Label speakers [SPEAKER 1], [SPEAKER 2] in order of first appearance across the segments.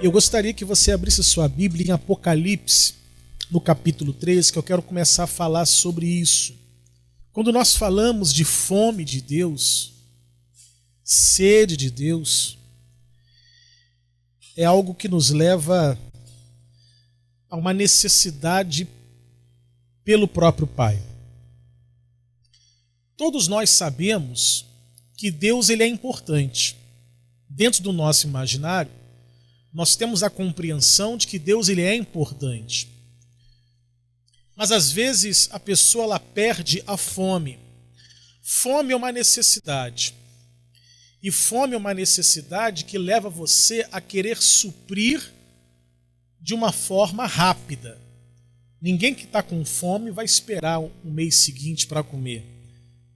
[SPEAKER 1] Eu gostaria que você abrisse sua Bíblia em Apocalipse, no capítulo 3, que eu quero começar a falar sobre isso. Quando nós falamos de fome de Deus, sede de Deus, é algo que nos leva a uma necessidade pelo próprio Pai. Todos nós sabemos que Deus ele é importante. Dentro do nosso imaginário, nós temos a compreensão de que Deus ele é importante. Mas às vezes a pessoa ela perde a fome. Fome é uma necessidade. E fome é uma necessidade que leva você a querer suprir de uma forma rápida. Ninguém que está com fome vai esperar um mês seguinte para comer.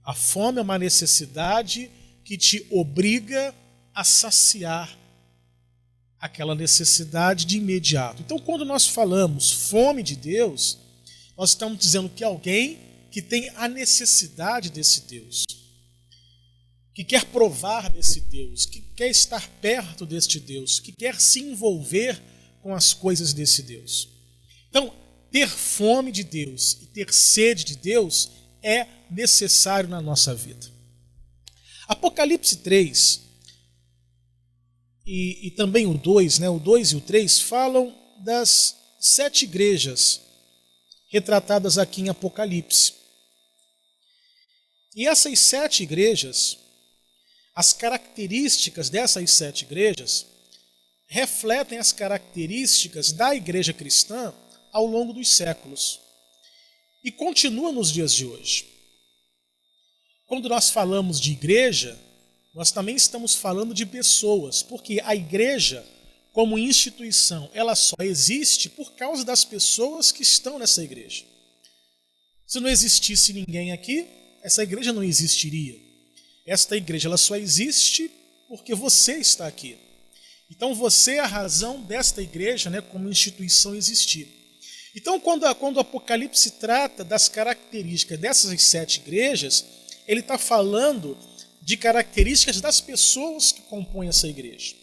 [SPEAKER 1] A fome é uma necessidade que te obriga a saciar aquela necessidade de imediato. Então, quando nós falamos fome de Deus, nós estamos dizendo que alguém que tem a necessidade desse Deus, que quer provar desse Deus, que quer estar perto deste Deus, que quer se envolver com as coisas desse Deus. Então, ter fome de Deus e ter sede de Deus é necessário na nossa vida. Apocalipse 3 e também o 2, o 2 e o 3 falam das 7 igrejas retratadas aqui em Apocalipse. E essas 7 igrejas, as características dessas 7 igrejas, refletem as características da igreja cristã ao longo dos séculos. E continua nos dias de hoje. Quando nós falamos de igreja, nós também estamos falando de pessoas, porque a igreja, como instituição, ela só existe por causa das pessoas que estão nessa igreja. Se não existisse ninguém aqui, essa igreja não existiria. Esta igreja ela só existe porque você está aqui. Então você é a razão desta igreja, como instituição existir. Então quando o Apocalipse trata das características dessas 7 igrejas, ele está falando de características das pessoas que compõem essa igreja.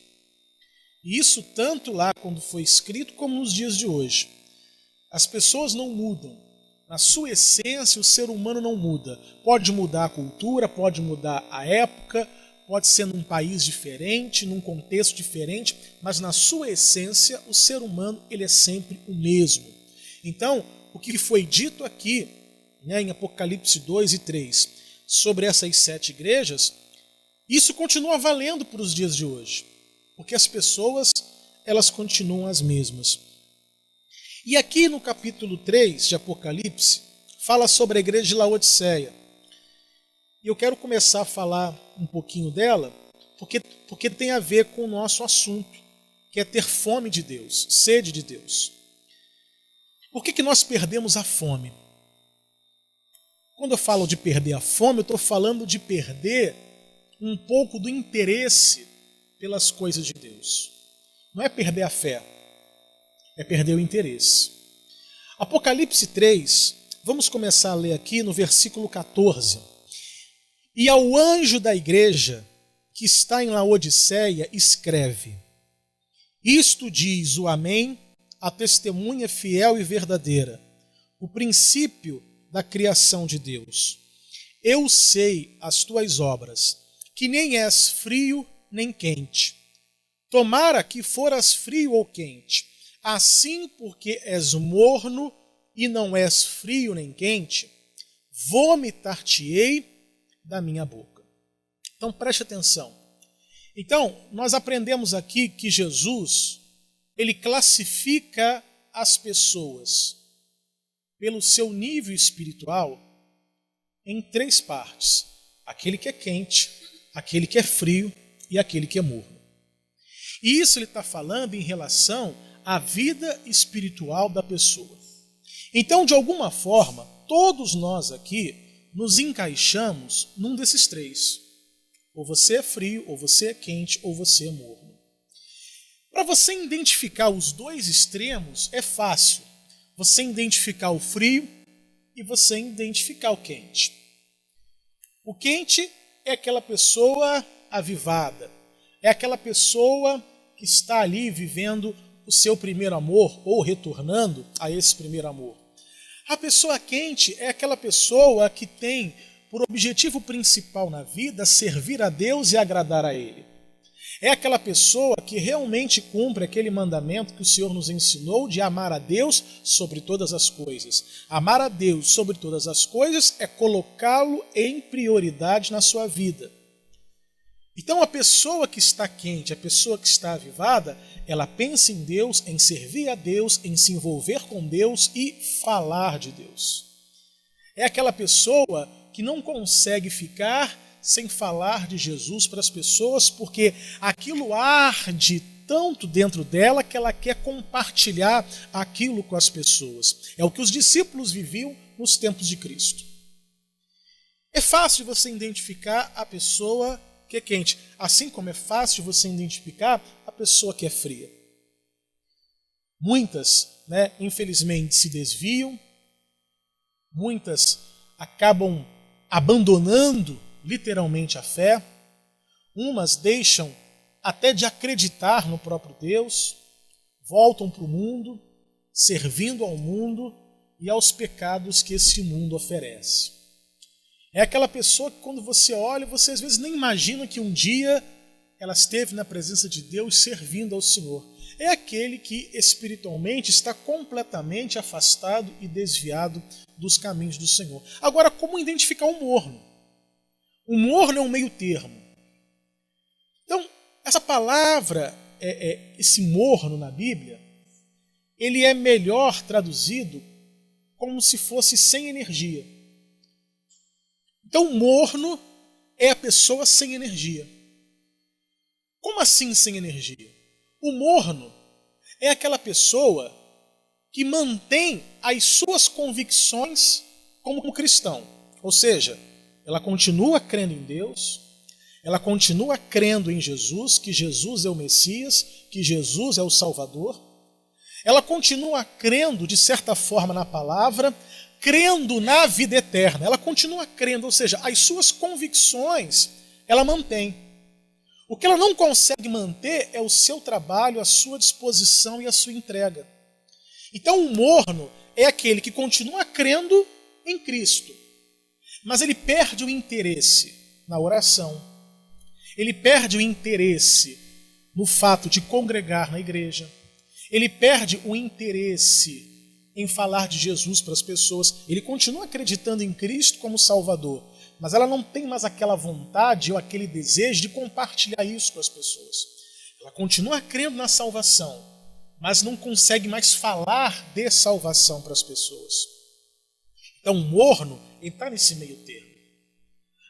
[SPEAKER 1] E isso tanto lá quando foi escrito como nos dias de hoje. As pessoas não mudam. Na sua essência, o ser humano não muda. Pode mudar a cultura, pode mudar a época, pode ser num país diferente, num contexto diferente, mas na sua essência, o ser humano ele é sempre o mesmo. Então, o que foi dito aqui, em Apocalipse 2 e 3, sobre essas 7 igrejas, isso continua valendo para os dias de hoje, porque as pessoas elas continuam as mesmas. E aqui no capítulo 3 de Apocalipse, fala sobre a igreja de Laodiceia. E eu quero começar a falar um pouquinho dela, porque tem a ver com o nosso assunto, que é ter fome de Deus, sede de Deus. Por que nós perdemos a fome? Quando eu falo de perder a fome, eu estou falando de perder um pouco do interesse pelas coisas de Deus. Não é perder a fé, é perder o interesse. Apocalipse 3, vamos começar a ler aqui no versículo 14. E ao anjo da igreja que está em Laodiceia escreve: Isto diz o Amém, a testemunha fiel e verdadeira, o princípio da criação de Deus. Eu sei as tuas obras, que nem és frio nem quente. Tomara que foras frio ou quente. Assim, porque és morno e não és frio nem quente, vomitar-te-ei da minha boca. Então preste atenção. Então, nós aprendemos aqui que Jesus, ele classifica as pessoas pelo seu nível espiritual em 3 partes: aquele que é quente, aquele que é frio e aquele que é morno. E isso ele está falando em relação à vida espiritual da pessoa. Então, de alguma forma, todos nós aqui nos encaixamos num desses 3. Ou você é frio, ou você é quente, ou você é morno. Para você identificar os 2 extremos é fácil. Você identificar o frio e você identificar o quente. O quente é aquela pessoa avivada, é aquela pessoa que está ali vivendo o seu primeiro amor ou retornando a esse primeiro amor. A pessoa quente é aquela pessoa que tem por objetivo principal na vida servir a Deus e agradar a Ele. É aquela pessoa que realmente cumpre aquele mandamento que o Senhor nos ensinou de amar a Deus sobre todas as coisas. Amar a Deus sobre todas as coisas é colocá-lo em prioridade na sua vida. Então a pessoa que está quente, a pessoa que está avivada, ela pensa em Deus, em servir a Deus, em se envolver com Deus e falar de Deus. É aquela pessoa que não consegue ficar sem falar de Jesus para as pessoas, porque aquilo arde tanto dentro dela que ela quer compartilhar aquilo com as pessoas. É o que os discípulos viviam nos tempos de Cristo. É fácil você identificar a pessoa que é quente, assim como é fácil você identificar a pessoa que é fria. Muitas, infelizmente, se desviam, muitas acabam abandonando literalmente a fé, umas deixam até de acreditar no próprio Deus, voltam para o mundo, servindo ao mundo e aos pecados que esse mundo oferece. É aquela pessoa que quando você olha, você às vezes nem imagina que um dia ela esteve na presença de Deus servindo ao Senhor. É aquele que espiritualmente está completamente afastado e desviado dos caminhos do Senhor. Agora, como identificar o morno? O morno é um meio termo. Então, essa palavra, esse morno na Bíblia, ele é melhor traduzido como se fosse sem energia. Então, morno é a pessoa sem energia. Como assim sem energia? O morno é aquela pessoa que mantém as suas convicções como cristão. Ou seja, ela continua crendo em Deus, ela continua crendo em Jesus, que Jesus é o Messias, que Jesus é o Salvador. Ela continua crendo, de certa forma, na palavra, crendo na vida eterna. Ela continua crendo, ou seja, as suas convicções ela mantém. O que ela não consegue manter é o seu trabalho, a sua disposição e a sua entrega. Então o morno é aquele que continua crendo em Cristo, mas ele perde o interesse na oração, ele perde o interesse no fato de congregar na igreja, ele perde o interesse em falar de Jesus para as pessoas, ele continua acreditando em Cristo como Salvador, mas ela não tem mais aquela vontade ou aquele desejo de compartilhar isso com as pessoas. Ela continua crendo na salvação, mas não consegue mais falar de salvação para as pessoas. Então o morno está nesse meio termo.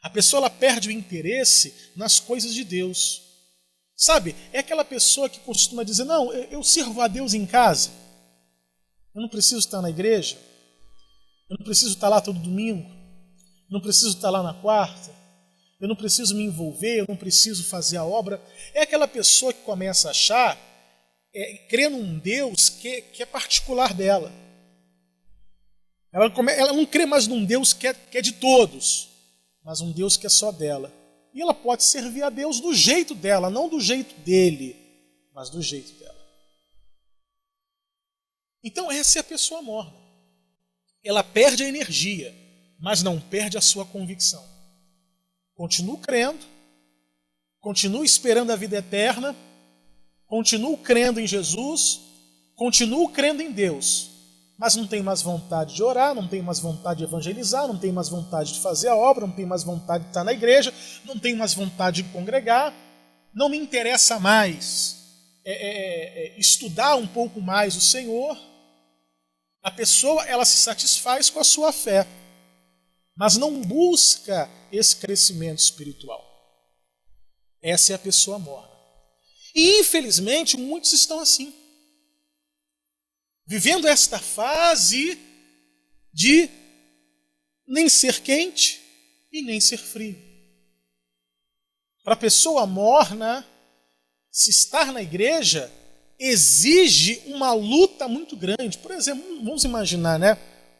[SPEAKER 1] A pessoa ela perde o interesse nas coisas de Deus. Sabe, é aquela pessoa que costuma dizer, não, eu sirvo a Deus em casa, eu não preciso estar na igreja, eu não preciso estar lá todo domingo, eu não preciso estar lá na quarta, eu não preciso me envolver, eu não preciso fazer a obra. É aquela pessoa que começa a achar, crer num Deus que é particular dela. Ela não crê mais num Deus que é de todos, mas um Deus que é só dela. E ela pode servir a Deus do jeito dela, não do jeito dele, mas do jeito dela. Então essa é a pessoa morna. Ela perde a energia, mas não perde a sua convicção. Continua crendo, continua esperando a vida eterna, continua crendo em Jesus, continua crendo em Deus, mas não tem mais vontade de orar, não tem mais vontade de evangelizar, não tem mais vontade de fazer a obra, não tem mais vontade de estar na igreja, não tem mais vontade de congregar, não me interessa mais estudar um pouco mais o Senhor. A pessoa ela se satisfaz com a sua fé, mas não busca esse crescimento espiritual. Essa é a pessoa morna. E infelizmente muitos estão assim, vivendo esta fase de nem ser quente e nem ser frio. Para a pessoa morna, se estar na igreja exige uma luta muito grande. Por exemplo, vamos imaginar,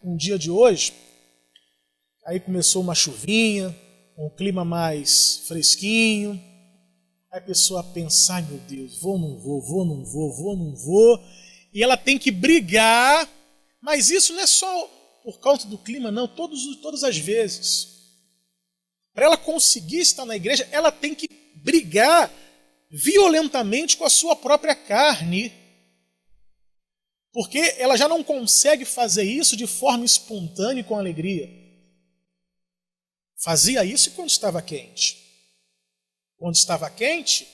[SPEAKER 1] um dia de hoje, aí começou uma chuvinha, um clima mais fresquinho, Aí a pessoa pensa, ai meu Deus, vou, não vou, vou, não vou, vou, não vou. E ela tem que brigar, mas isso não é só por causa do clima, não, todas as vezes. Para ela conseguir estar na igreja, ela tem que brigar violentamente com a sua própria carne. Porque ela já não consegue fazer isso de forma espontânea e com alegria. Fazia isso quando estava quente. Quando estava quente,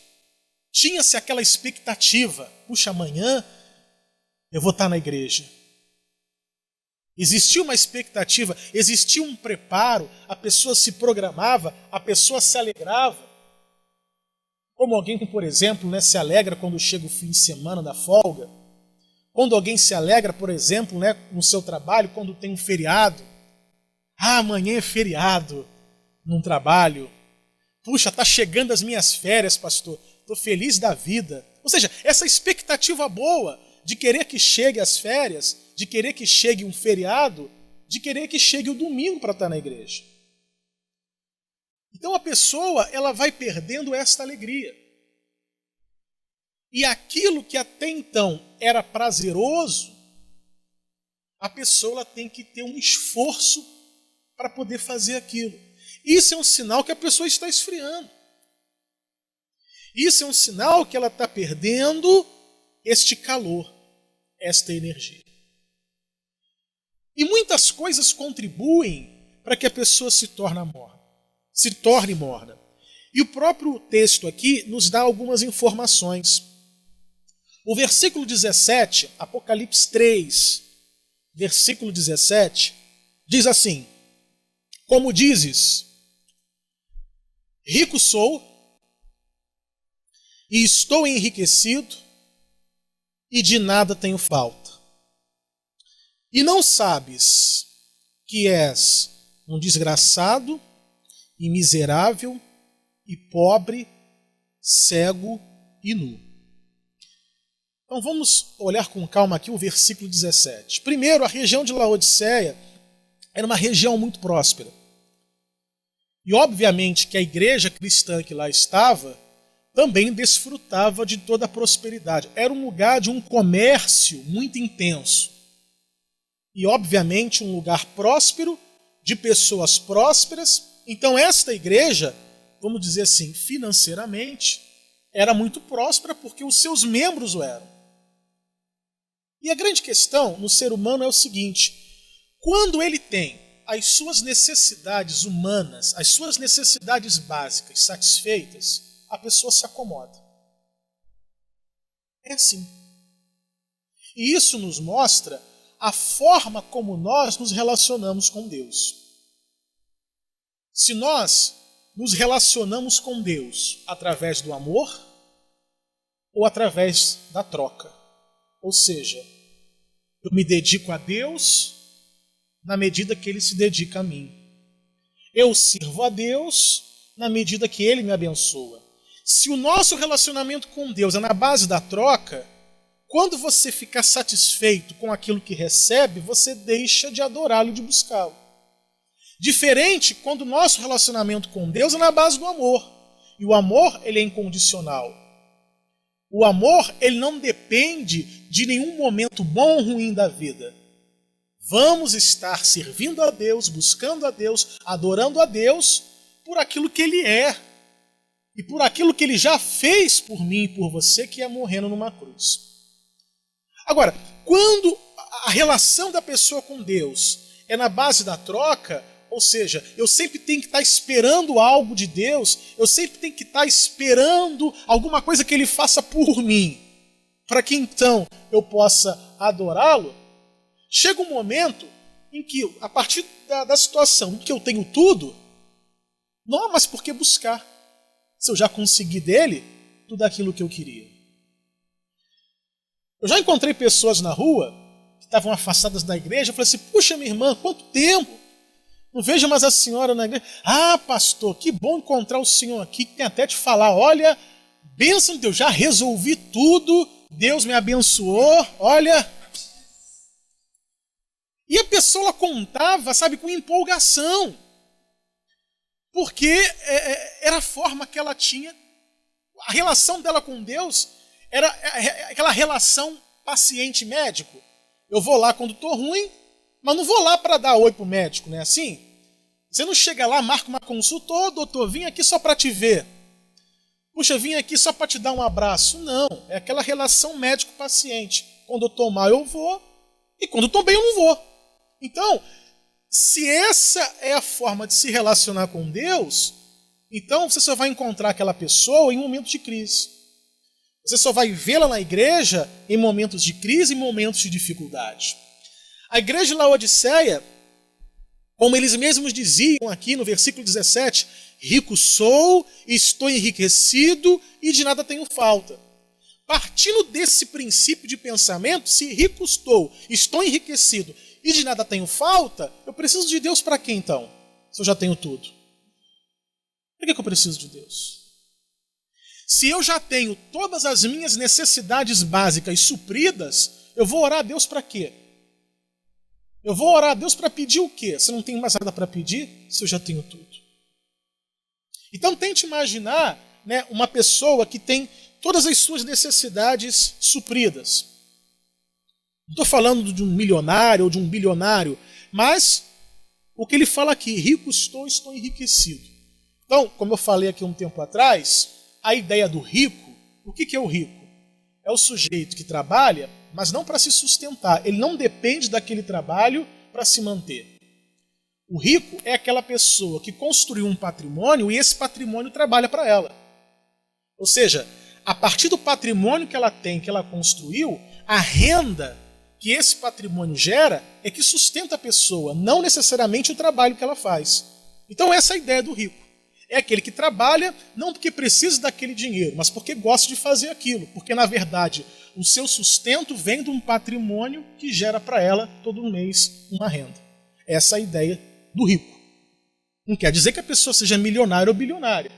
[SPEAKER 1] tinha-se aquela expectativa. Puxa, amanhã eu vou estar na igreja. Existia uma expectativa, existia um preparo, a pessoa se programava, a pessoa se alegrava. Como alguém que, por exemplo, né, se alegra quando chega o fim de semana da folga. Quando alguém se alegra, por exemplo, né, no seu trabalho, quando tem um feriado. Ah, amanhã é feriado num trabalho. Puxa, está chegando as minhas férias, pastor. Estou feliz da vida. Ou seja, essa expectativa boa de querer que chegue as férias, de querer que chegue um feriado, de querer que chegue o domingo para estar na igreja. Então a pessoa ela vai perdendo esta alegria. E aquilo que até então era prazeroso, a pessoa ela tem que ter um esforço para poder fazer aquilo. Isso é um sinal que a pessoa está esfriando. Isso é um sinal que ela está perdendo este calor, esta energia. E muitas coisas contribuem para que a pessoa se torne morna. E o próprio texto aqui nos dá algumas informações. O versículo 17, Apocalipse 3, versículo 17, diz assim: como dizes, rico sou, e estou enriquecido, e de nada tenho falta. E não sabes que és um desgraçado, e miserável, e pobre, cego e nu. Então vamos olhar com calma aqui o versículo 17. Primeiro, a região de Laodiceia era uma região muito próspera. E obviamente que a igreja cristã que lá estava também desfrutava de toda a prosperidade. Era um lugar de um comércio muito intenso. E obviamente um lugar próspero, de pessoas prósperas. Então esta igreja, vamos dizer assim, financeiramente, era muito próspera porque os seus membros o eram. E a grande questão no ser humano é o seguinte: quando ele tem as suas necessidades humanas, as suas necessidades básicas satisfeitas, a pessoa se acomoda. É assim. E isso nos mostra a forma como nós nos relacionamos com Deus. Se nós nos relacionamos com Deus através do amor ou através da troca. Ou seja, eu me dedico a Deus na medida que Ele se dedica a mim. Eu sirvo a Deus na medida que Ele me abençoa. Se o nosso relacionamento com Deus é na base da troca, quando você ficar satisfeito com aquilo que recebe, você deixa de adorá-lo e de buscá-lo. Diferente quando o nosso relacionamento com Deus é na base do amor. E o amor, ele é incondicional. O amor, ele não depende de nenhum momento bom ou ruim da vida. Vamos estar servindo a Deus, buscando a Deus, adorando a Deus por aquilo que Ele é. E por aquilo que Ele já fez por mim e por você, que é morrendo numa cruz. Agora, quando a relação da pessoa com Deus é na base da troca, ou seja, eu sempre tenho que estar esperando algo de Deus, eu sempre tenho que estar esperando alguma coisa que Ele faça por mim, para que então eu possa adorá-lo, chega um momento em que, a partir da situação em que eu tenho tudo, não há mais por que buscar, se eu já consegui dele tudo aquilo que eu queria. Eu já encontrei pessoas na rua que estavam afastadas da igreja, eu falei assim: puxa, minha irmã, quanto tempo! Não vejo mais a senhora na igreja. Ah, pastor, que bom encontrar o senhor aqui, que tem até te falar, olha, bênção de Deus, já resolvi tudo, Deus me abençoou, olha. E a pessoa ela contava, sabe, com empolgação, porque era a forma que ela tinha, A relação dela com Deus era aquela relação paciente-médico. Eu vou lá quando estou ruim, mas não vou lá para dar oi para o médico, não é assim? Você não chega lá, marca uma consulta, ô doutor, vim aqui só para te ver. Puxa, vim aqui só para te dar um abraço. Não, é aquela relação médico-paciente. Quando eu estou mal eu vou, e quando eu estou bem eu não vou. Então, se essa é a forma de se relacionar com Deus, então você só vai encontrar aquela pessoa em momentos de crise. Você só vai vê-la na igreja em momentos de crise e momentos de dificuldade. A igreja de Laodiceia, como eles mesmos diziam aqui no versículo 17, rico sou, estou enriquecido e de nada tenho falta. Partindo desse princípio de pensamento, se rico estou enriquecido e de nada tenho falta, eu preciso de Deus para quê então? Se eu já tenho tudo. Para que eu preciso de Deus? Se eu já tenho todas as minhas necessidades básicas supridas, eu vou orar a Deus para quê? Eu vou orar a Deus para pedir o quê? Se eu não tenho mais nada para pedir, se eu já tenho tudo. Então tente imaginar, né, uma pessoa que tem todas as suas necessidades supridas. Não estou falando de um milionário ou de um bilionário, mas o que ele fala aqui, rico estou enriquecido. Então, como eu falei aqui um tempo atrás, a ideia do rico, o que é o rico? É o sujeito que trabalha, mas não para se sustentar. Ele não depende daquele trabalho para se manter. O rico é aquela pessoa que construiu um patrimônio e esse patrimônio trabalha para ela. Ou seja, a partir do patrimônio que ela tem, que ela construiu, a renda que esse patrimônio gera é que sustenta a pessoa, não necessariamente o trabalho que ela faz. Então essa é a ideia do rico. É aquele que trabalha não porque precisa daquele dinheiro, mas porque gosta de fazer aquilo. Porque, na verdade, o seu sustento vem de um patrimônio que gera para ela, todo mês, uma renda. Essa é a ideia do rico. Não quer dizer que a pessoa seja milionária ou bilionária,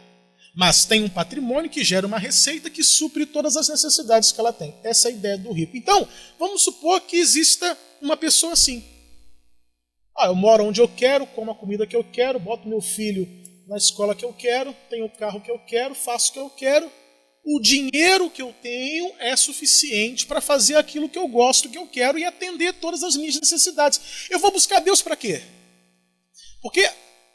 [SPEAKER 1] mas tem um patrimônio que gera uma receita que supre todas as necessidades que ela tem. Essa é a ideia do rico. Então, vamos supor que exista uma pessoa assim. Eu moro onde eu quero, como a comida que eu quero, boto meu filho na escola que eu quero, tenho o carro que eu quero, faço o que eu quero. O dinheiro que eu tenho é suficiente para fazer aquilo que eu gosto, que eu quero e atender todas as minhas necessidades. Eu vou buscar Deus para quê? Porque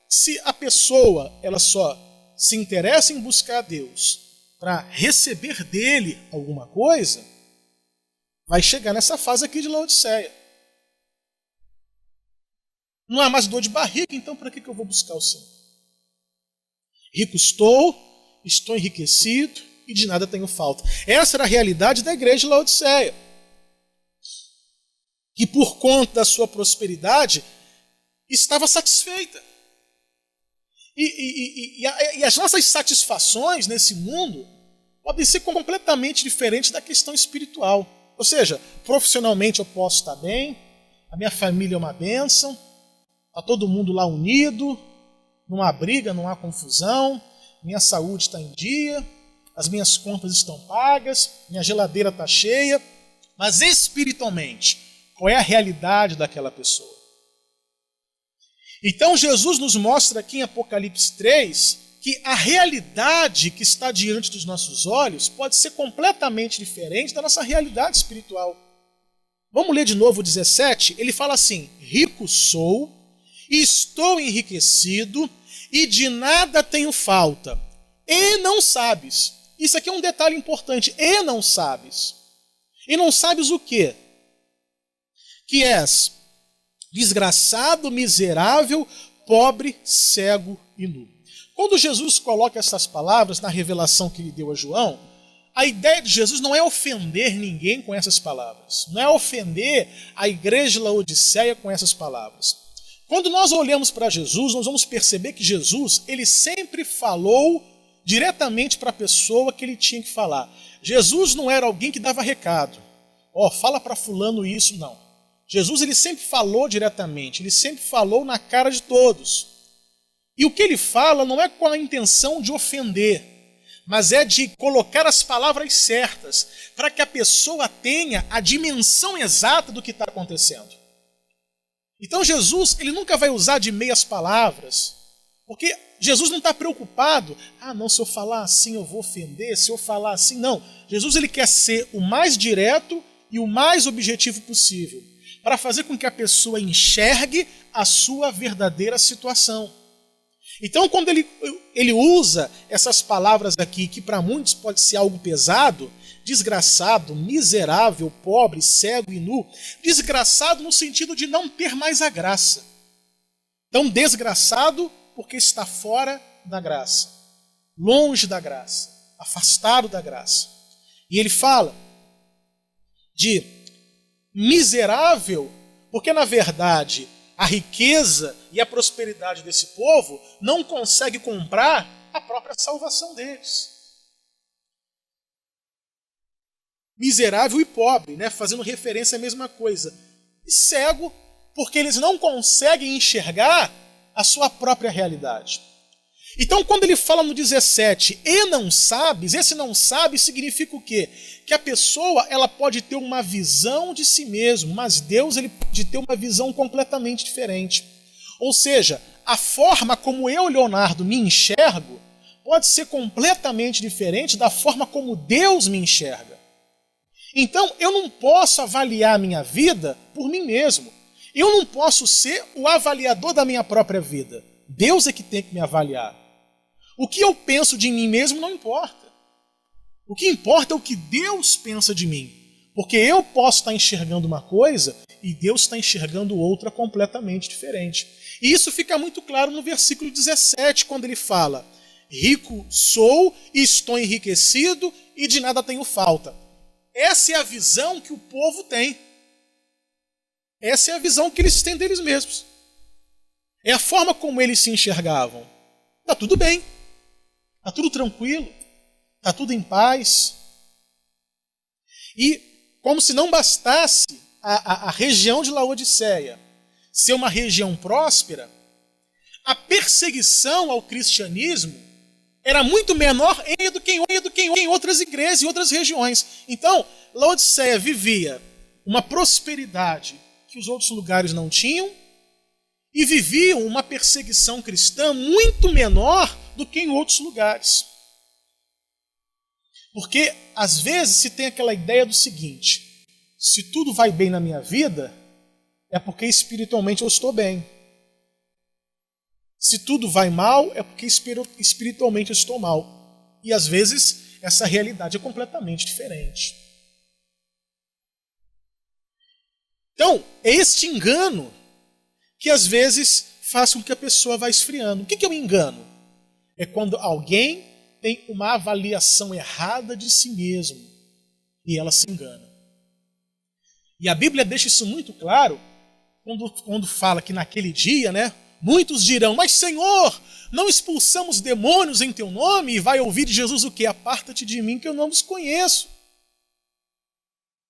[SPEAKER 1] se a pessoa ela só se interessa em buscar Deus para receber dele alguma coisa, vai chegar nessa fase aqui de Laodiceia. Não há mais dor de barriga, então para que eu vou buscar o Senhor? Rico estou enriquecido e de nada tenho falta. Essa era a realidade da igreja de Laodiceia. Que por conta da sua prosperidade estava satisfeita. E as nossas satisfações nesse mundo podem ser completamente diferentes da questão espiritual. Ou seja, profissionalmente eu posso estar bem, a minha família é uma bênção, está todo mundo lá unido, não há briga, não há confusão, minha saúde está em dia, as minhas contas estão pagas, minha geladeira está cheia, mas espiritualmente, qual é a realidade daquela pessoa? Então Jesus nos mostra aqui em Apocalipse 3 que a realidade que está diante dos nossos olhos pode ser completamente diferente da nossa realidade espiritual. Vamos ler de novo o 17, ele fala assim, rico sou, estou enriquecido e de nada tenho falta. E não sabes. Isso aqui é um detalhe importante. E não sabes. E não sabes o quê? Que és desgraçado, miserável, pobre, cego e nu. Quando Jesus coloca essas palavras na revelação que ele deu a João, a ideia de Jesus não é ofender ninguém com essas palavras. Não é ofender a igreja de Laodiceia com essas palavras. Quando nós olhamos para Jesus, nós vamos perceber que Jesus, ele sempre falou diretamente para a pessoa que ele tinha que falar. Jesus não era alguém que dava recado. Fala para fulano isso, não. Jesus, ele sempre falou diretamente, ele sempre falou na cara de todos. E o que ele fala não é com a intenção de ofender, mas é de colocar as palavras certas, para que a pessoa tenha a dimensão exata do que está acontecendo. Então Jesus, ele nunca vai usar de meias palavras, porque Jesus não está preocupado, não, se eu falar assim eu vou ofender, se eu falar assim, não. Jesus ele quer ser o mais direto e o mais objetivo possível, para fazer com que a pessoa enxergue a sua verdadeira situação. Então, quando ele usa essas palavras aqui, que para muitos pode ser algo pesado, desgraçado, miserável, pobre, cego e nu, desgraçado no sentido de não ter mais a graça. Então, desgraçado porque está fora da graça, longe da graça, afastado da graça. E ele fala de miserável, porque na verdade a riqueza e a prosperidade desse povo não consegue comprar a própria salvação deles. Miserável e pobre, né? Fazendo referência à mesma coisa. E cego, porque eles não conseguem enxergar a sua própria realidade. Então, quando ele fala no 17, e não sabes, esse não sabe significa o quê? Que a pessoa ela pode ter uma visão de si mesmo, mas Deus ele pode ter uma visão completamente diferente. Ou seja, a forma como eu, Leonardo, me enxergo pode ser completamente diferente da forma como Deus me enxerga. Então, eu não posso avaliar a minha vida por mim mesmo. Eu não posso ser o avaliador da minha própria vida. Deus é que tem que me avaliar. O que eu penso de mim mesmo não importa. O que importa é o que Deus pensa de mim. Porque eu posso estar enxergando uma coisa e Deus está enxergando outra completamente diferente. E isso fica muito claro no versículo 17, quando ele fala: rico sou e estou enriquecido e de nada tenho falta. Essa é a visão que o povo tem. Essa é a visão que eles têm deles mesmos. É a forma como eles se enxergavam. Está tudo bem. Está tudo tranquilo. Está tudo em paz. E como se não bastasse a região de Laodiceia ser uma região próspera, a perseguição ao cristianismo era muito menor do que em outras igrejas e outras regiões. Então, Laodiceia vivia uma prosperidade que os outros lugares não tinham e viviam uma perseguição cristã muito menor do que em outros lugares. Porque, às vezes, se tem aquela ideia do seguinte: se tudo vai bem na minha vida, é porque espiritualmente eu estou bem. Se tudo vai mal, é porque espiritualmente eu estou mal. E, às vezes, essa realidade é completamente diferente. Então, é este engano que, às vezes, faz com que a pessoa vá esfriando. O que é um engano? É quando alguém tem uma avaliação errada de si mesmo e ela se engana. E a Bíblia deixa isso muito claro quando fala que naquele dia, né, muitos dirão: mas Senhor, não expulsamos demônios em teu nome? E vai ouvir de Jesus o quê? Aparta-te de mim que eu não vos conheço.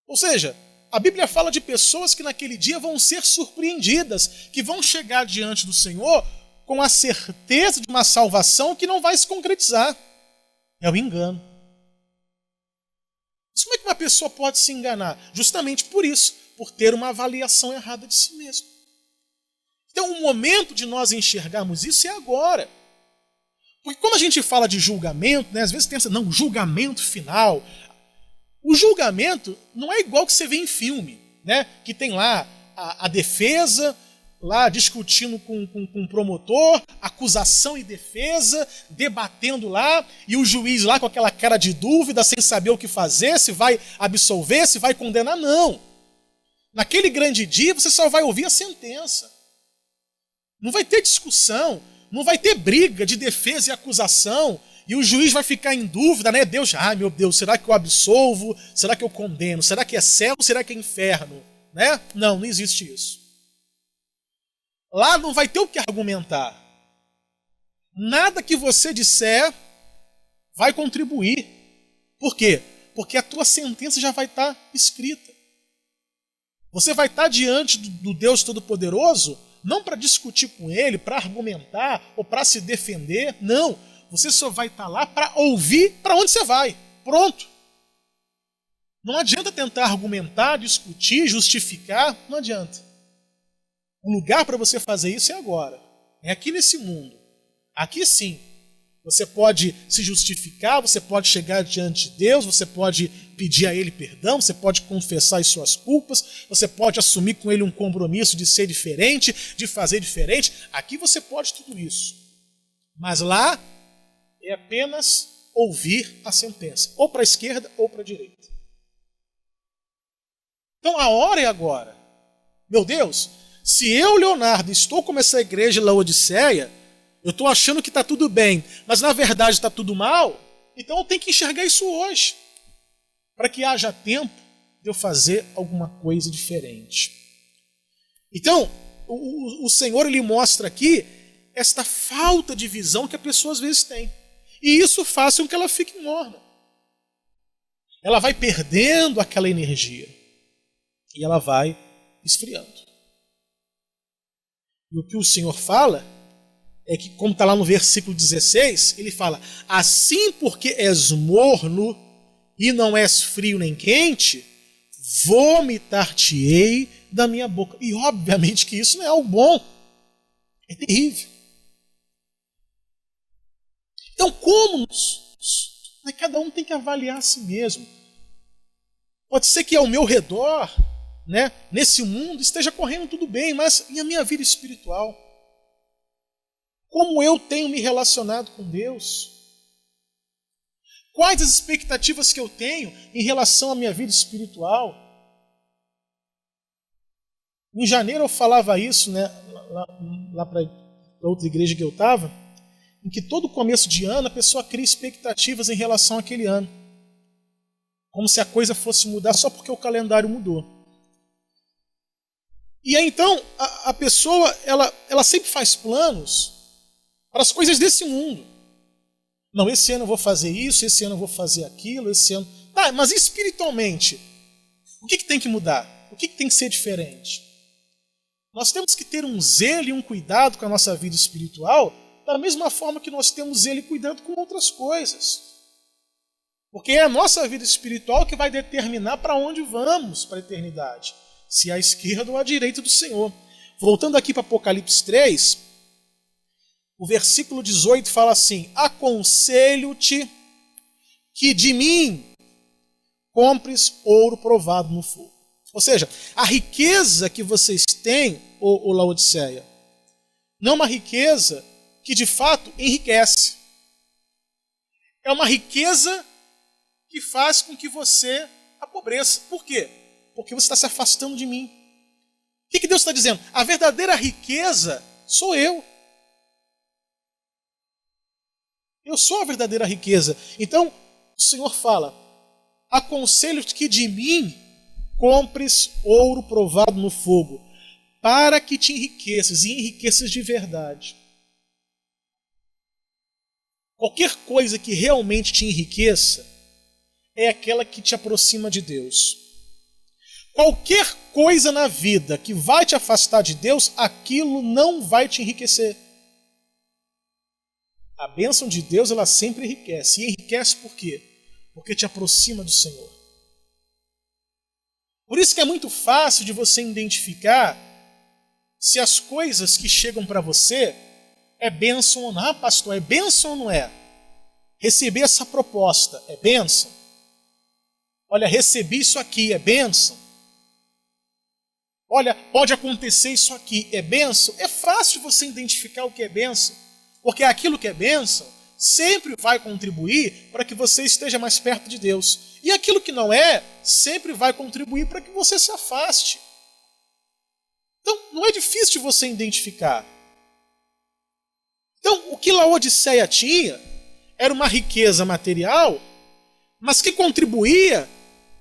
[SPEAKER 1] Ou seja, a Bíblia fala de pessoas que naquele dia vão ser surpreendidas, que vão chegar diante do Senhor com a certeza de uma salvação que não vai se concretizar. É o engano. Mas como é que uma pessoa pode se enganar? Justamente por isso, por ter uma avaliação errada de si mesmo. Então, o momento de nós enxergarmos isso é agora. Porque quando a gente fala de julgamento, né, às vezes pensa, não, julgamento final. O julgamento não é igual que você vê em filme, né, que tem lá a defesa lá discutindo com o promotor, acusação e defesa, debatendo lá, e o juiz lá com aquela cara de dúvida, sem saber o que fazer, se vai absolver, se vai condenar. Não. Naquele grande dia você só vai ouvir a sentença. Não vai ter discussão, não vai ter briga de defesa e acusação, e o juiz vai ficar em dúvida, né? Deus, meu Deus, será que eu absolvo? Será que eu condeno? Será que é céu ou será que é inferno? Né? Não existe isso. Lá não vai ter o que argumentar. Nada que você disser vai contribuir. Por quê? Porque a tua sentença já vai estar escrita. Você vai estar diante do Deus Todo-Poderoso, não para discutir com Ele, para argumentar ou para se defender. Não. Você só vai estar lá para ouvir para onde você vai. Pronto. Não adianta tentar argumentar, discutir, justificar. Não adianta. O lugar para você fazer isso é agora. É aqui nesse mundo. Aqui sim, você pode se justificar, você pode chegar diante de Deus, você pode pedir a Ele perdão, você pode confessar as suas culpas, você pode assumir com Ele um compromisso de ser diferente, de fazer diferente. Aqui você pode tudo isso. Mas lá é apenas ouvir a sentença, ou para a esquerda ou para a direita. Então a hora é agora. Meu Deus, se eu, Leonardo, estou como essa igreja em Laodiceia, eu estou achando que está tudo bem, mas na verdade está tudo mal, então eu tenho que enxergar isso hoje, para que haja tempo de eu fazer alguma coisa diferente. Então, o Senhor ele mostra aqui esta falta de visão que a pessoa às vezes tem. E isso faz com que ela fique morna. Ela vai perdendo aquela energia. E ela vai esfriando. E o que o Senhor fala é que, como está lá no versículo 16, ele fala: assim porque és morno e não és frio nem quente, vomitar-te-ei da minha boca. E obviamente que isso não é algo bom. É terrível. Então, como cada um tem que avaliar a si mesmo. Pode ser que ao meu redor, né, nesse mundo, esteja correndo tudo bem, mas e a minha vida espiritual? Como eu tenho me relacionado com Deus? Quais as expectativas que eu tenho em relação à minha vida espiritual? Em janeiro eu falava isso, né, lá para outra igreja que eu estava, em que todo começo de ano a pessoa cria expectativas em relação àquele ano. Como se a coisa fosse mudar só porque o calendário mudou. E aí então a pessoa ela sempre faz planos para as coisas desse mundo. Não, esse ano eu vou fazer isso, esse ano eu vou fazer aquilo, esse ano... Tá, mas espiritualmente, o que tem que mudar? O que tem que ser diferente? Nós temos que ter um zelo e um cuidado com a nossa vida espiritual, da mesma forma que nós temos zelo e cuidado com outras coisas. Porque é a nossa vida espiritual que vai determinar para onde vamos para a eternidade. Se à esquerda ou à direita do Senhor. Voltando aqui para Apocalipse 3, o versículo 18 fala assim: aconselho-te que de mim compres ouro provado no fogo. Ou seja, a riqueza que vocês têm, ô Laodiceia, não é uma riqueza que de fato enriquece. É uma riqueza que faz com que você apobreça. Por quê? Porque você está se afastando de mim. O que Deus está dizendo? A verdadeira riqueza sou eu. Eu sou a verdadeira riqueza. Então, o Senhor fala: aconselho-te que de mim compres ouro provado no fogo, para que te enriqueças, e enriqueças de verdade. Qualquer coisa que realmente te enriqueça é aquela que te aproxima de Deus. Qualquer coisa na vida que vai te afastar de Deus, aquilo não vai te enriquecer. A bênção de Deus, ela sempre enriquece. E enriquece por quê? Porque te aproxima do Senhor. Por isso que é muito fácil de você identificar se as coisas que chegam para você é bênção ou não. Ah, pastor, é bênção ou não é? Receber essa proposta é bênção? Olha, recebi isso aqui, é bênção? Olha, pode acontecer isso aqui, é bênção? É fácil você identificar o que é bênção, porque aquilo que é bênção sempre vai contribuir para que você esteja mais perto de Deus. E aquilo que não é, sempre vai contribuir para que você se afaste. Então, não é difícil de você identificar. Então, o que Laodiceia tinha era uma riqueza material, mas que contribuía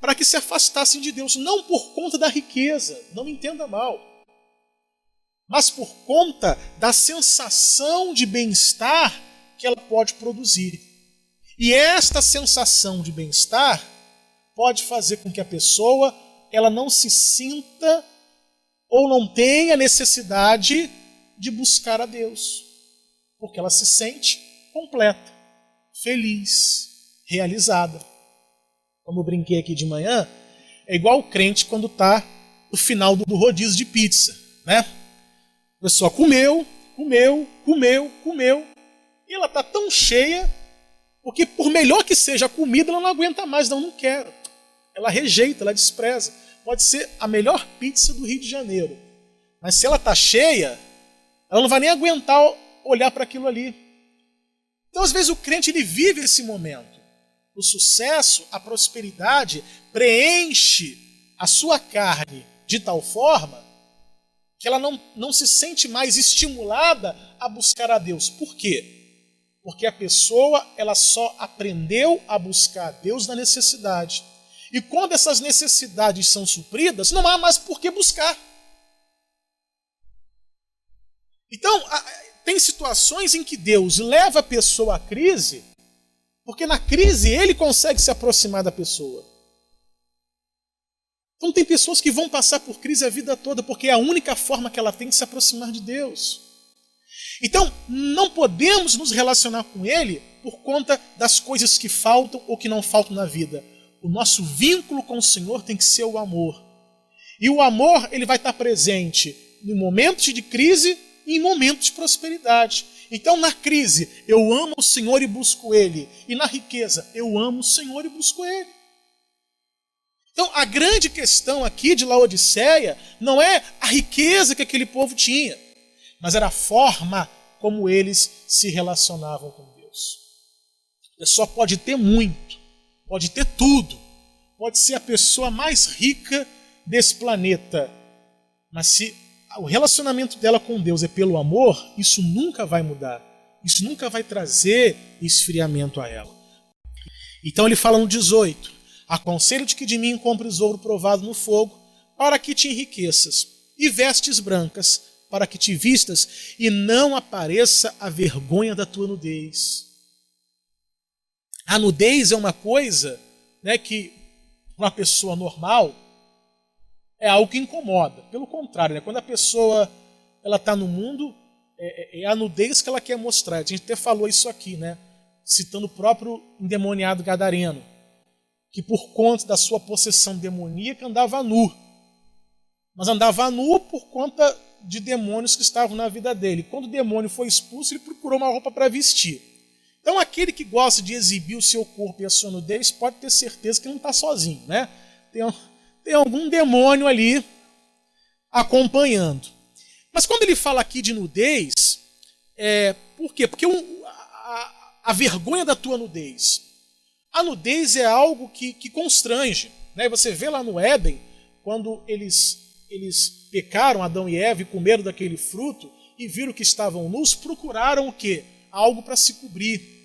[SPEAKER 1] para que se afastassem de Deus, não por conta da riqueza, não me entenda mal, mas por conta da sensação de bem-estar que ela pode produzir. E esta sensação de bem-estar pode fazer com que a pessoa ela não se sinta ou não tenha necessidade de buscar a Deus, porque ela se sente completa, feliz, realizada. Como eu brinquei aqui de manhã, é igual o crente quando está no final do rodízio de pizza, né? A pessoa comeu, E ela está tão cheia, porque por melhor que seja a comida, ela não aguenta mais, não quero. Ela rejeita, ela despreza. Pode ser a melhor pizza do Rio de Janeiro. Mas se ela está cheia, ela não vai nem aguentar olhar para aquilo ali. Então, às vezes, o crente ele vive esse momento. O sucesso, a prosperidade, preenche a sua carne de tal forma que ela não se sente mais estimulada a buscar a Deus. Por quê? Porque a pessoa ela só aprendeu a buscar a Deus na necessidade. E quando essas necessidades são supridas, não há mais por que buscar. Então, tem situações em que Deus leva a pessoa à crise, porque na crise ele consegue se aproximar da pessoa. Então tem pessoas que vão passar por crise a vida toda, porque é a única forma que ela tem de se aproximar de Deus. Então, não podemos nos relacionar com Ele por conta das coisas que faltam ou que não faltam na vida. O nosso vínculo com o Senhor tem que ser o amor. E o amor ele vai estar presente em momentos de crise e em momentos de prosperidade. Então, na crise, eu amo o Senhor e busco Ele. E na riqueza, eu amo o Senhor e busco Ele. Então, a grande questão aqui de Laodiceia não é a riqueza que aquele povo tinha, mas era a forma como eles se relacionavam com Deus. A pessoa pode ter muito, pode ter tudo, pode ser a pessoa mais rica desse planeta, mas se o relacionamento dela com Deus é pelo amor, isso nunca vai mudar, isso nunca vai trazer esfriamento a ela. Então ele fala no 18, aconselho-te que de mim compres ouro provado no fogo, para que te enriqueças, e vestes brancas, para que te vistas, e não apareça a vergonha da tua nudez. A nudez é uma coisa, né, que uma pessoa normal é algo que incomoda. Pelo contrário, né, quando a pessoa está no mundo, é a nudez que ela quer mostrar. A gente até falou isso aqui, né, citando o próprio endemoniado gadareno, que por conta da sua possessão demoníaca andava nu. Mas andava nu por conta de demônios que estavam na vida dele. Quando o demônio foi expulso, ele procurou uma roupa para vestir. Então aquele que gosta de exibir o seu corpo e a sua nudez pode ter certeza que não está sozinho, né? Tem algum demônio ali acompanhando. Mas quando ele fala aqui de nudez, por quê? Porque a vergonha da tua nudez. A nudez é algo que constrange. Né? Você vê lá no Éden, quando eles pecaram, Adão e Eva, e comeram daquele fruto, e viram que estavam nus, procuraram o quê? Algo para se cobrir.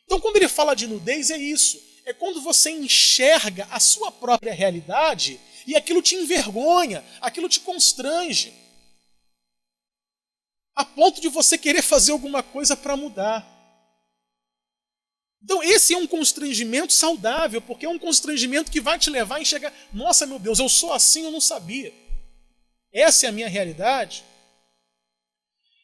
[SPEAKER 1] Então, quando ele fala de nudez, é isso. É quando você enxerga a sua própria realidade e aquilo te envergonha, aquilo te constrange, a ponto de você querer fazer alguma coisa para mudar. Então esse é um constrangimento saudável, porque é um constrangimento que vai te levar a enxergar, nossa, meu Deus, eu sou assim, eu não sabia. Essa é a minha realidade.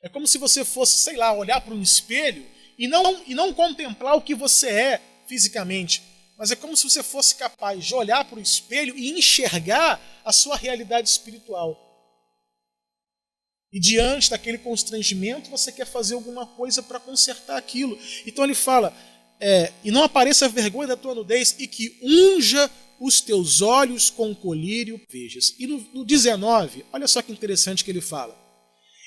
[SPEAKER 1] É como se você fosse, sei lá, olhar para um espelho e não contemplar o que você é fisicamente, mas é como se você fosse capaz de olhar para o espelho e enxergar a sua realidade espiritual. E diante daquele constrangimento, você quer fazer alguma coisa para consertar aquilo. Então ele fala, e não apareça a vergonha da tua nudez, e que unja os teus olhos com colírio, vejas. E no 19, olha só que interessante que ele fala.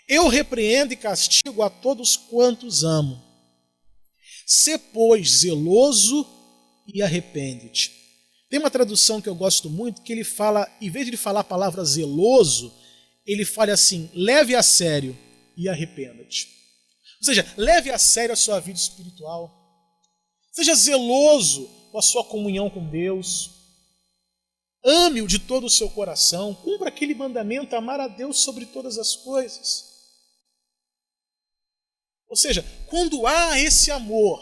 [SPEAKER 1] Eu repreendo e castigo a todos quantos amo. Sê, pois, zeloso e arrepende-te. Tem uma tradução que eu gosto muito, que ele fala, em vez de ele falar a palavra zeloso, ele fala assim, leve a sério e arrependa-te. Ou seja, leve a sério a sua vida espiritual. Seja zeloso com a sua comunhão com Deus. Ame-o de todo o seu coração. Cumpra aquele mandamento, amar a Deus sobre todas as coisas. Ou seja, quando há esse amor,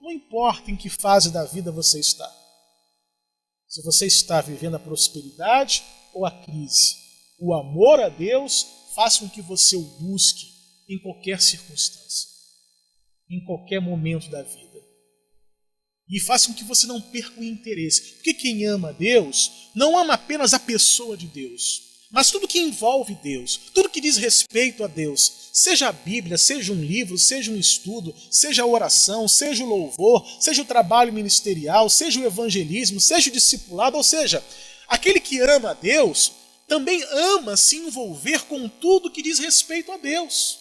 [SPEAKER 1] não importa em que fase da vida você está. Se você está vivendo a prosperidade ou a crise, o amor a Deus faz com que você o busque em qualquer circunstância, em qualquer momento da vida. E faz com que você não perca o interesse. Porque quem ama a Deus não ama apenas a pessoa de Deus, Mas tudo que envolve Deus, tudo que diz respeito a Deus, seja a Bíblia, seja um livro, seja um estudo, seja a oração, seja o louvor, seja o trabalho ministerial, seja o evangelismo, seja o discipulado, ou seja, aquele que ama a Deus também ama se envolver com tudo que diz respeito a Deus.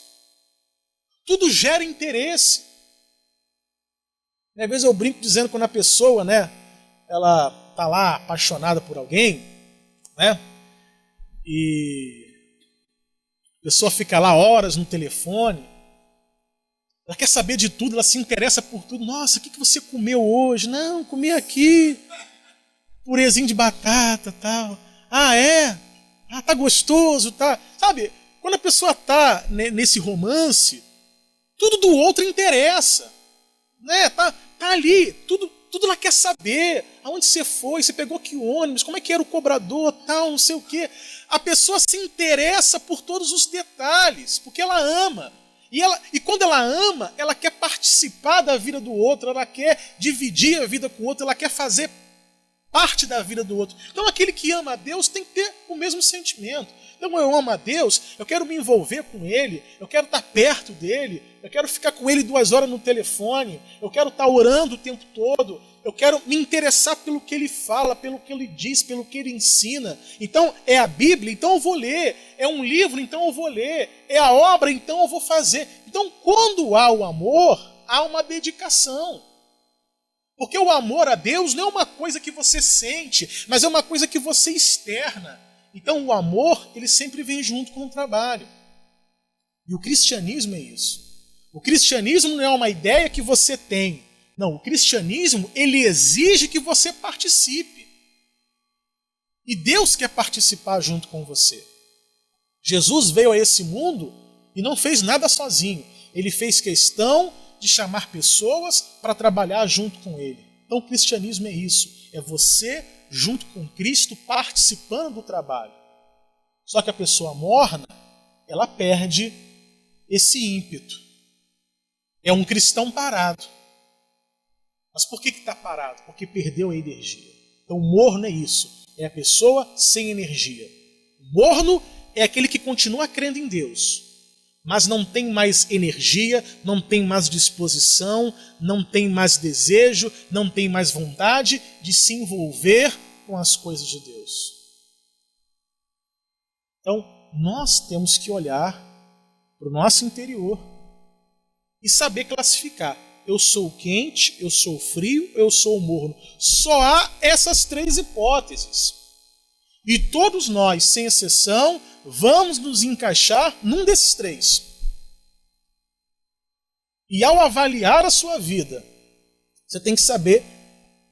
[SPEAKER 1] Tudo gera interesse. Às vezes eu brinco dizendo quando a pessoa, ela está lá apaixonada por alguém, e a pessoa fica lá horas no telefone, ela quer saber de tudo, ela se interessa por tudo. Nossa, o que você comeu hoje? Não, comi aqui, purezinho de batata, tal. Ah, é? Ah, tá gostoso, tá? Sabe, quando a pessoa tá nesse romance, tudo do outro interessa, Tá ali, tudo ela quer saber. Aonde você foi? Você pegou que ônibus? Como é que era o cobrador? Tal, não sei o quê. A pessoa se interessa por todos os detalhes, porque ela ama. E quando ela ama, ela quer participar da vida do outro, ela quer dividir a vida com o outro, ela quer fazer parte da vida do outro. Então aquele que ama a Deus tem que ter o mesmo sentimento. Então eu amo a Deus, eu quero me envolver com Ele, eu quero estar perto dEle, eu quero ficar com Ele 2 horas no telefone, eu quero estar orando o tempo todo, eu quero me interessar pelo que Ele fala, pelo que Ele diz, pelo que Ele ensina. Então é a Bíblia, então eu vou ler. É um livro, então eu vou ler. É a obra, então eu vou fazer. Então quando há o amor, há uma dedicação. Porque o amor a Deus não é uma coisa que você sente, mas é uma coisa que você externa. Então o amor, ele sempre vem junto com o trabalho. E o cristianismo é isso. O cristianismo não é uma ideia que você tem. Não, o cristianismo, ele exige que você participe. E Deus quer participar junto com você. Jesus veio a esse mundo e não fez nada sozinho. Ele fez questão de chamar pessoas para trabalhar junto com ele. Então o cristianismo é isso. É você junto com Cristo participando do trabalho. Só que a pessoa morna, ela perde esse ímpeto. É um cristão parado. Mas por que está parado? Porque perdeu a energia. Então morno é isso. É a pessoa sem energia. Morno é aquele que continua crendo em Deus, mas não tem mais energia, não tem mais disposição, não tem mais desejo, não tem mais vontade de se envolver com as coisas de Deus. Então, nós temos que olhar para o nosso interior e saber classificar. Eu sou quente, eu sou frio, eu sou morno. Só há essas 3 hipóteses. E todos nós, sem exceção, vamos nos encaixar num desses 3. E ao avaliar a sua vida, você tem que saber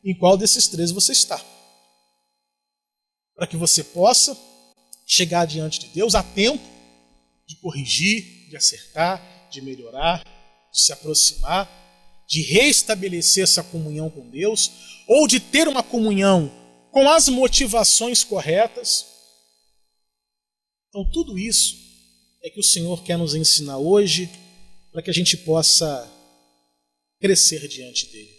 [SPEAKER 1] em qual desses 3 você está. Para que você possa chegar diante de Deus a tempo de corrigir, de acertar, de melhorar, de se aproximar, de restabelecer essa comunhão com Deus, ou de ter uma comunhão com as motivações corretas. Então tudo isso é que o Senhor quer nos ensinar hoje, para que a gente possa crescer diante dele.